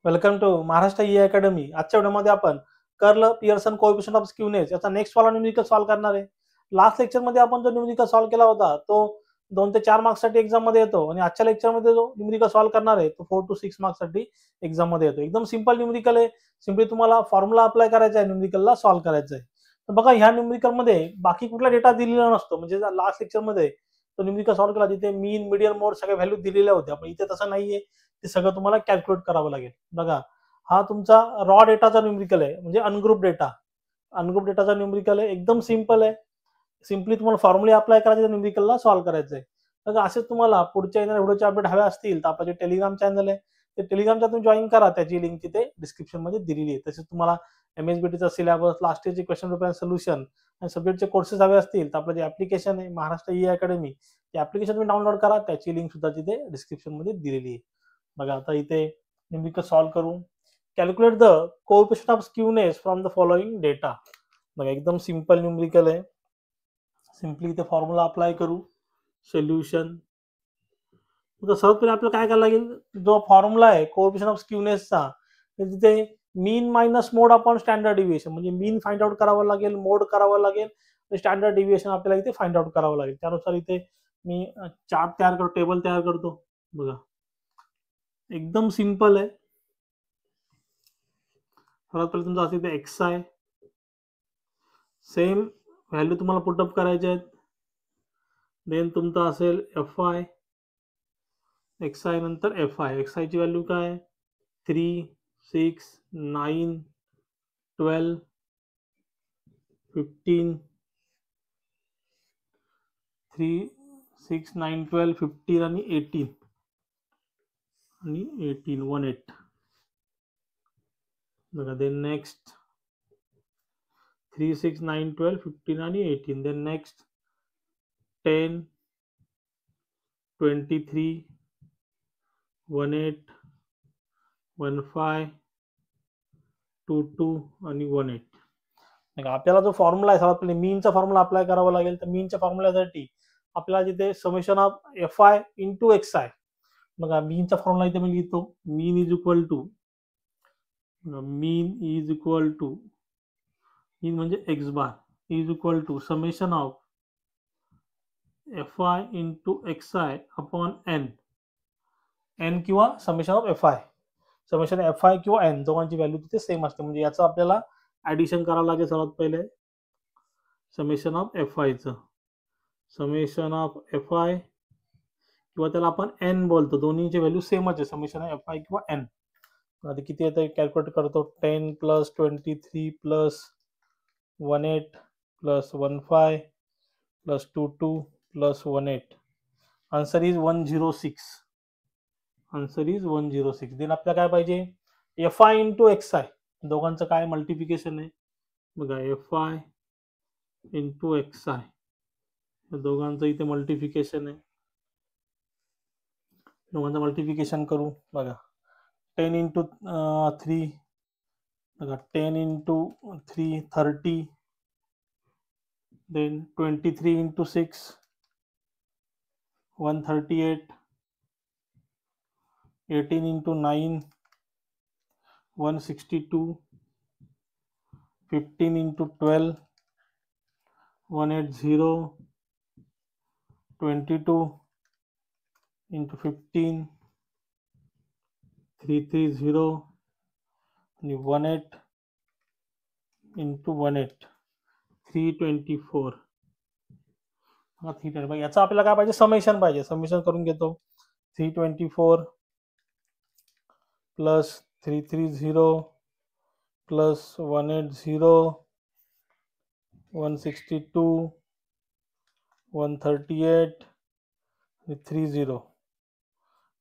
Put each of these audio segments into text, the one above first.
Welcome to Maharashtra e academy. आजच्या व्हिडिओमध्ये आपण Karl Pearson coefficient of skewness याचा नेक्स्ट वाला न्यूमेरिकल सॉल्व्ह करणार आहे. लास्ट लेक्चरमध्ये आपण जो न्यूमेरिकल सॉल्व्ह केला होता तो 2 ते 4 मार्क्ससाठी एक्झाम मध्ये येतो आणि आजच्या लेक्चरमध्ये जो न्यूमेरिकल सॉल्व्ह करणार आहे तो 4 to 6 मार्क्ससाठी एक्झाम मध्ये येतो. एकदम सिंपल न्यूमेरिकल आहे. सिंपली तुम्हाला फॉर्म्युला अप्लाय करायचा आहे, न्यूमेरिकलला सॉल्व्ह करायचा आहे. तर बघा ह्या न्यूमेरिकल मध्ये बाकी कुठला डेटा दिलेला नसतो. म्हणजे लास्ट लेक्चरमध्ये तो न्यूमेरिकल सॉल्व्ह केला तिथे मीन, मीडियन, मोड सगळ्या व्हॅल्यू दिलेल्या होत्या. पण इथे तसं नाहीये. ते सगळं तुम्हाला कॅल्क्युलेट करावं लागेल. बघा हा तुमचा रॉ डेटाचा न्यूमेरिकल आहे, म्हणजे अनग्रुप डेटा. अनग्रुप डेटाचा न्यूमेरिकल आहे, एकदम सिंपल आहे. सिंपली तुम्हाला फॉर्म्युले अप्लाय करायचे, न्यूमेरिकलला सॉल्व्ह करायचं आहे. तर असेच तुम्हाला पुढच्या येणाऱ्या व्हिडिओचे अपडेट हवे असतील तर आपलं जे टेलिग्राम चॅनल आहे ते टेलिग्रामच्या तुम्ही जॉईन करा. त्याची लिंक तिथे डिस्क्रिप्शन मध्ये दिलेली आहे. तसेच तुम्हाला एमएसबीटीचा सिलेबस, लास्ट इयरचे क्वेश्चन पेपर सोल्युशन आणि सब्जेक्टचे कोर्सेस हवे असतील तर आपलं जे ऍप्लिकेशन आहे महाराष्ट्र ई अकॅडमी, ते ऍप्लिकेशन तुम्ही डाउनलोड करा. त्याची लिंक सुद्धा तिथे डिस्क्रिप्शन मध्ये दिलेली आहे. बघा आता इथे न्यूमेरिकल सॉल्व्ह करू. Calculate the coefficient of skewness from the following data. बघा एकदम सिंपल न्यूमेरिकल आहे. सिंपली इथे फॉर्म्युला अप्लाय करू. सोल्युशन. तर सर्वात पहिले आपल्याला काय करायला लागेल, जो फॉर्म्युला आहे कोएफिशियंट ऑफ स्क्यूनेसचा तिथे मीन minus mode upon standard deviation, म्हणजे मीन फाइंड आउट करावं लागेल, मोड करावं लागेल, स्टँडर्ड डिव्हिएशन आपल्याला इथे फाइंड आउट करावं लागेल. त्यानुसार इथे मी चार्ट तयार करतो, टेबल तयार करतो. बघा एकदम सिंपल आहे. सर्वात पहिले तुमचा असेल ते एक्स आहे, सेम व्हॅल्यू तुम्हाला पुटअप करायचे आहेत. देन तुमचा असेल एफ आय, एक्स आय नंतर एफ आय. एक्स आय ची व्हॅल्यू काय, 3, 6, 9, 12, 15, 3, 6, 9, 12, 15 आणि 18 आणि 18. बघा देन नेक्स्ट 3, 6, 9, 12, 15 आणि 18. देन नेक्स्ट 10, 23, 18, 15, 22 आणि 18. आपल्याला जो फॉर्म्युला आहे सर्वात पहिले मीनचा फॉर्म्युला अप्लाय करावा लागेल. तर मीनच्या फॉर्म्युल्यासाठी आपल्याला तिथे summation of F I into X I. बघा मीनचा फॉर्म्युला इथे मी लिहितो. Mean is equal to mean म्हणजे X bar is equal to summation of F I into X I upon N किंवा summation of F I. Summation F I किंवा N दोघांची value तिथे सेम असते. म्हणजे याचं आपल्याला ऍडिशन करावं लागेल. सर्वात पहिले समेशन ऑफ एफ आयचं, समेशन ऑफ एफ आय किंवा त्याला आपण एन बोलतो, दोन्हीची व्हॅल्यू सेमच आहे, समेशन ऑफ एफ आय किंवा एन. आता किती येतं कॅल्क्युलेट करतो. 10 plus 23 plus 18 plus 15 plus 22 plus 18. Answer is 106. Answer is 106. Then आपल्याला काय पाहिजे, F I into X I. दोघांचं काय मल्टिप्लिकेशन आहे. बघा F I into X I, दोघांचं इथे मल्टिप्लिकेशन आहे. दोघांचं मल्टिप्लिकेशन करू. बघा 10 इंटू 3, बघा 10 into 3 30. Then 23 into 6 138. 18 into 9 162. 15 into 12 180. 22 into 15 330 आणि 18 इंटू 18 324. ठीक आहे. बघा याचा आपल्याला काय पाहिजे, समेशन पाहिजे. समेशन करून घेतो. 324 प्लस 330 प्लस 180 162 138 30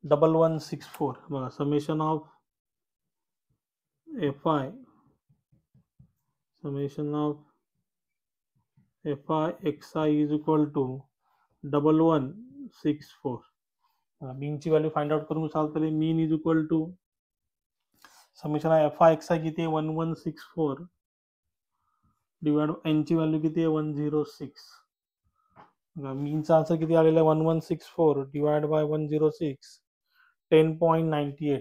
1164. बघा summation of F I, summation of F I X I is equal to 1164. मीनची व्हॅल्यू फाइंड आउट करून चालतं. Mean is equal to summation of F I X I किती आहे 1164 डिवाइड एनची व्हॅल्यू किती आहे 106. मीनचा आन्सर किती आलेला आहे 1164 डिवाइड बाय 106 10.98.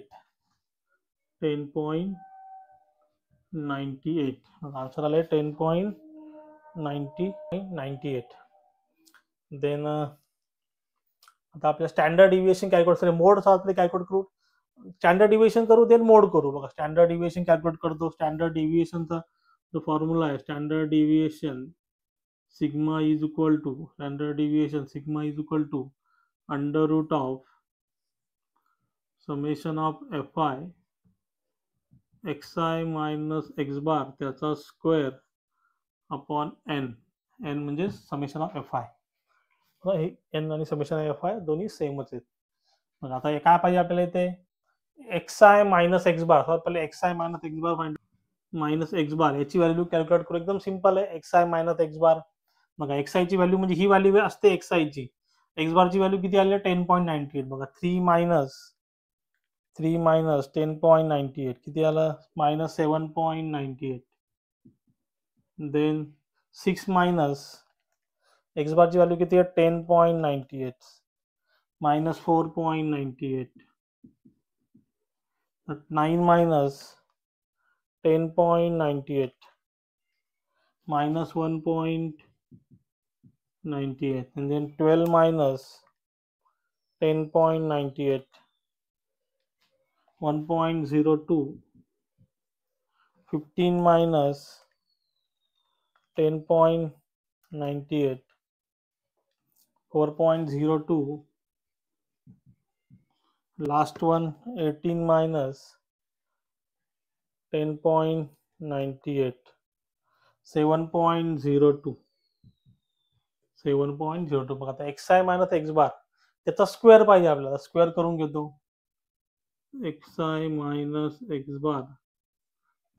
10.98 आन्सर आले 10.98. देन आता आपल्या स्टँडर्ड डिव्हिएशन कॅल्क्युलेट करू, मोड तरी कॅल्क्युलेट करू. स्टँडर्ड डिव्हिएशन करू देन मोड करू. बघा स्टँडर्ड डिव्हिएशन कॅल्क्युलेट करतो. स्टँडर्ड डिव्हिएशनचा जो फॉर्म्युला आहे, standard deviation sigma is equal to, standard deviation sigma is equal to under root of summation of F I X I minus X bar त्याचा square upon N. N म्हणजे summation of F I. हे N आणि summation of F I दोन्ही सेमच आहेत. मग आता हे काय पाहिजे आपल्याला इथे, X I minus X bar. सर्वात पहिले X I minus X bar minus X bar याची व्हॅल्यू कॅल्क्युलेट करू. एकदम सिंपल आहे. X I minus X bar. बघा एक्स आय ची व्हॅल्यू म्हणजे ही व्हॅल्यू असते एक्स आय ची. एक्स बार ची व्हॅल्यू किती आली आहे 10.98. बघा 3 मायनस 10.98 किती आलं minus 7.98. Then 6 minus X bar ची व्हॅल्यू किती आहे 10.98 minus 4.98. 9 minus 10.98 minus 1.98 and then 12 minus 10.98 1.02 15 minus 10.98 4.02 last one 18 minus 10.98 7.02. बघा आता x I minus X bar त्याचा स्क्वेअर पाहिजे आपल्याला. स्क्वेअर करून घेतो. X I minus X bar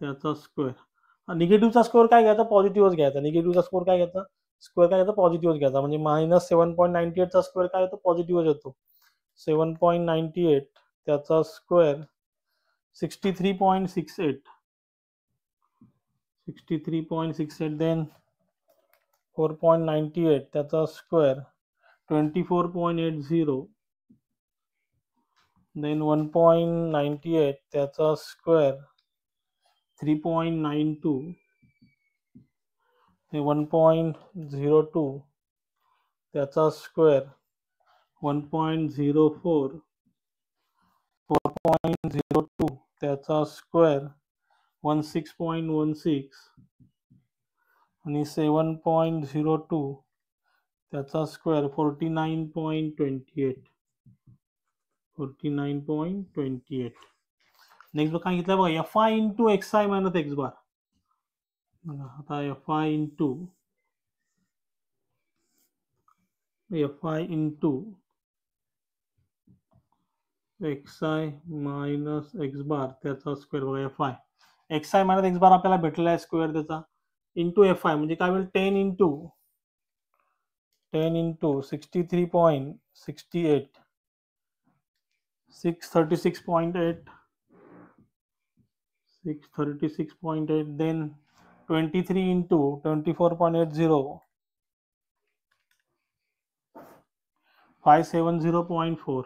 त्याचा स्क्वेअर. निगेटिव्हचा स्क्वेअर काय घ्यायचा, पॉझिटिव्हच घ्यायचा. निगेटिव्हचा स्क्वेअर काय घ्यायचा, स्क्वेअर काय घ्यायचा, पॉझिटिव्हच घ्यायचा. म्हणजे मायनस 7.98 चा स्क्वेअर काय येतो, पॉझिटिव्हच येतो. 7.98 त्याचा स्क्वेअर 63.68. 63.68 देन 4.98 त्याचा स्क्वेअर 24.80. देन 1.98 त्याचा स्क्वेअर 3.92. 1.02 त्याचा स्क्वेअर 1.04. 4.02 त्याचा स्क्वेअर 16.16 आणि 7.02 त्याचा स्क्वेअर 49.28. 49.28. नेक्स्ट काय घेतलं बघा, F I into X I minus X bar. आता F I into X I minus X bar त्याचा स्क्वेअर. बघा F I X I minus X bar आपल्याला भेटलेला आहे स्क्वेअर त्याचा, इंटू एफ आय म्हणजे काय होईल 10 into 63.68 636.8 then 23 into 24.80 570.4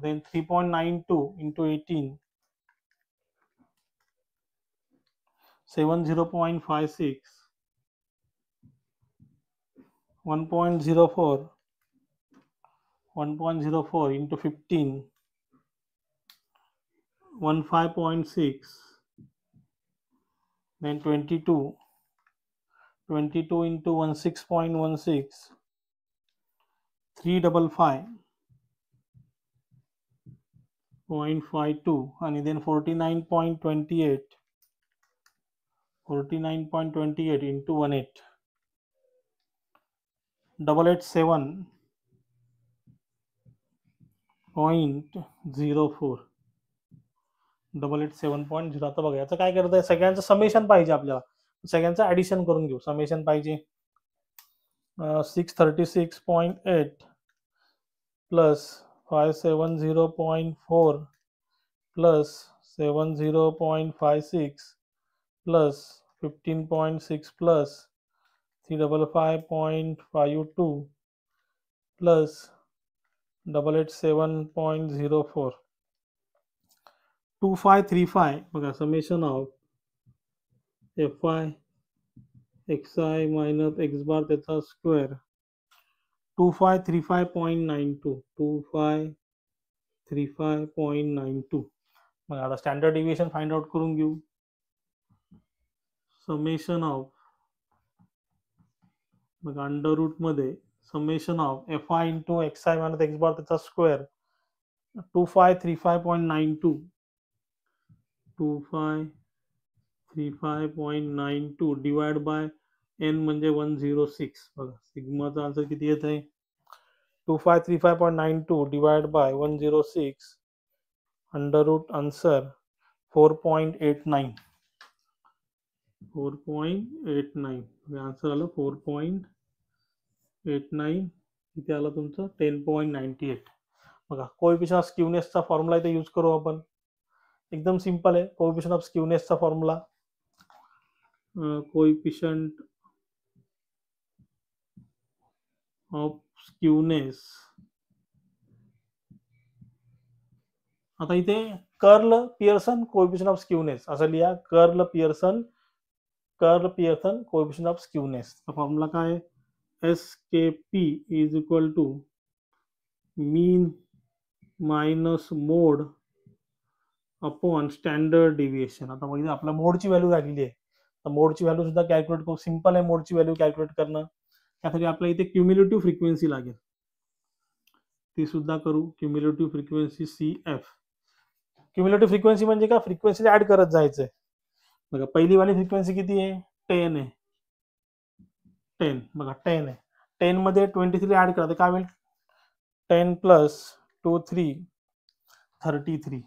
then 3.92 into 18 70.56 1.04 into 15 15.6 then 22 into 16.16 355.52 and then 49.28 into 18 887.04 887.0. आता बघा याचं काय करत आहे, सगळ्यांचं समेशन पाहिजे आपल्याला. सगळ्यांचं ऍडिशन करून घेऊ. समेशन पाहिजे 636.8 plus 570.4 plus 70.56 plus 15.6 plus 355.52 plus 887.04 2535 बघा summation of fi xi minus x बार त्याचा स्क्वेअर 2535.92 2535.92 मग आता स्टँडर्ड डिव्हिएशन फाइंड आउट करून घेऊ. समेशन ऑफ मग अंडर रूट मध्ये summation of fi into xi minus x बार त्याचा स्क्वेअर 2535.92 2535.92 डिवाइड बाय n म्हणजे 106 बघा सिग्माचा आन्सर किती येत आहे 2535.92 divide by 106 under root answer 4.89 answer आलं 4.89 इथे आलं तुमचं 10.98 बघा कोएफिशिएंट ऑफ स्क्यूनेसचा फॉर्म्युला इथे यूज करू आपण एकदम सिंपल आहे कोएफिशिएंट ऑफ स्क्यूनेसचा फॉर्म्युला कोएफिशिएंट ऑफ स्क्यूनेस आता इथे Karl Pearson coefficient of skewness असं लिहा Karl Pearson coefficient of skewness formula काय आहे SKP is equal to mean minus mode upon standard deviation. आता बघितलं आपल्या मोडची व्हॅल्यू लागलेली आहे तर मोडची व्हॅल्यू सुद्धा कॅल्क्युलेट करू सिंपल आहे मोडची व्हॅल्यू कॅल्क्युलेट करणं त्यासाठी आपल्याला इथे क्युम्युलेटिव्ह फ्रिक्वेन्सी लागेल ती सुद्धा करू cumulative frequency CF. Cumulative frequency म्हणजे का फ्रिक्वेन्सी ऍड करत जायचंय बघा पहिली वाली फ्रिक्वेन्सी किती आहे 10 आहे 10 बघा 10 आहे 10 मध्ये 23 ऍड करा तर काय होईल 10 प्लस 2 3 33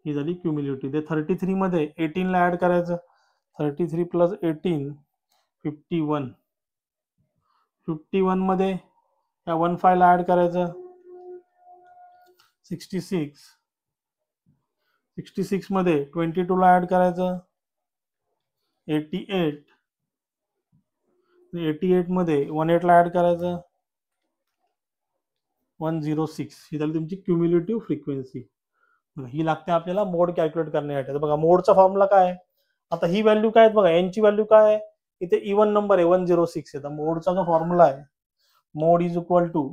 ही झाली क्युम्युलेटिव्ह. ते 33 मध्ये 18 ला ऍड करायचं 33 प्लस 18 51 51 मध्ये या 15 ला ऍड करायचं 66 66 मध्ये 22 ला ऍड करायचं 88 88 मध्ये 18 ला ऍड करायचं 106 ही झाली तुमची क्युम्युलेटिव्ह फ्रिक्वेन्सी. ही लागते आपल्याला मोड कॅल्क्युलेट करण्यासाठी. बघा मोडचा फॉर्म्युला काय आहे आता ही व्हॅल्यू काय आहे बघा एन ची व्हॅल्यू काय आहे इथे इवन नंबर आहे 106 आहे तर मोडचा जो फॉर्म्युला आहे mode is equal to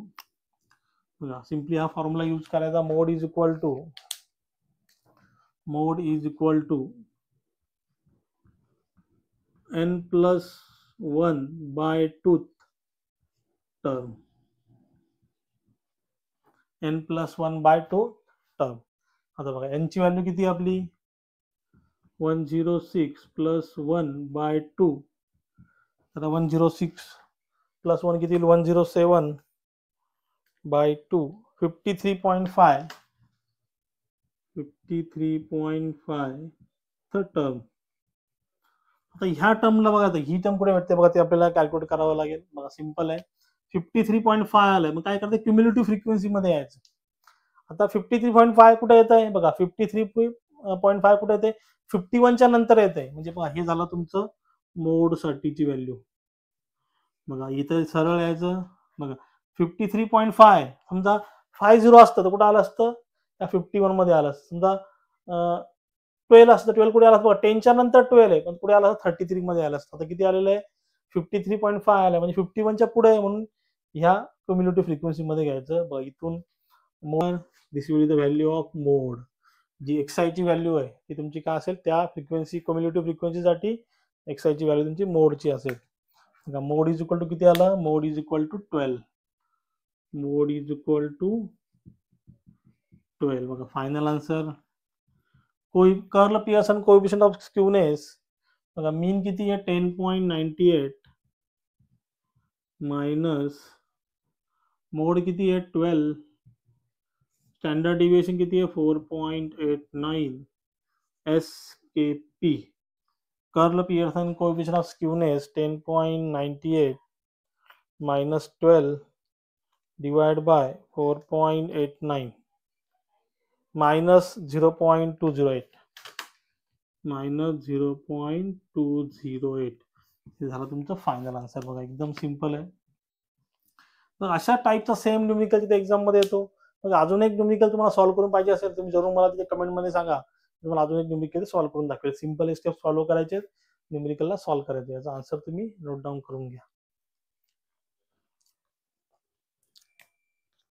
simply हा फॉर्म्युला यूज करायचा mode is equal to n plus 1 by 2 term n plus 1 by 2 term. आता बघा n ची व्हॅल्यू किती आपली 106 प्लस 1 बाय 2 आता 106 प्लस 1 किती 107 बाय 2 53.5 तर टर्म. आता ह्या टर्मला बघा ही टर्म कुठे भेटते बघा ते आपल्याला कॅल्क्युलेट करावं लागेल बघा सिंपल आहे 53.5 आलंय मग काय करते क्युम्युलेटिव्ह फ्रिक्वेन्सी मध्ये यायचं. आता 53.5 कुठे येत आहे बघा 53.5 कुठे येते 51 च्या नंतर येते म्हणजे बघा हे झालं तुमचं मोड साठीची व्हॅल्यू. बघा इथं सरळ यायचं बघा 53.5 समजा 50 असतं तर कुठं आलं असतं त्या 51 मध्ये आलं असतं समजा 12 असतं 12 कुठे आलं असतं बघा 10 च्या नंतर 12 आहे पण पुढे आलं 33 मध्ये आलं असतं. आता किती आलेलं आहे 53.5 आलं म्हणजे 51 च्या पुढे आहे म्हणून ह्या क्युम्युलेटिव्ह फ्रिक्वेन्सी मध्ये घ्यायचं बघा इथून मोड दिस विल द व्हॅल्यू ऑफ मोड जी एक्सआय ची व्हॅल्यू आहे ती तुमची काय असेल त्या फ्रिक्वेन्सी क्युम्युलेटिव्ह फ्रिक्वेन्सीसाठी एक्सआय ची व्हॅल्यू तुमची मोडची असेल. मोड इज इक्वल टू किती आलं मोड इज इक्वल टू 12 बघा final answer curl Pearson coefficient of skewness बघा मीन किती आहे 10.98 मायनस मोड किती आहे 12 स्टँडर्ड डिव्हिएशन किती आहे 4.89 SKP curl Pearson coefficient of skewness 10.98 minus 12 divided by 4.89 minus 0.208 हे झालं तुमचं फायनल आन्सर बघा एकदम सिंपल आहे. मग अशा टाईपचा सेम न्यूमेरिकल तिथे एक्झाम मध्ये येतो. मग अजून एक न्यूमेरिकल तुम्हाला सॉल्व्ह करून पाहिजे असेल, तुम्ही जरूर मला तिथे कमेंटमध्ये सांगा. तुम्हाला अजून एक न्यूमेरिकल सॉल्व्ह करून दाखवेल. सिंपल स्टेप फॉलो करायचे, न्यूमेरिकलला सॉल्व्ह करायचे. याचा आन्सर तुम्ही नोट डाऊन करून घ्या.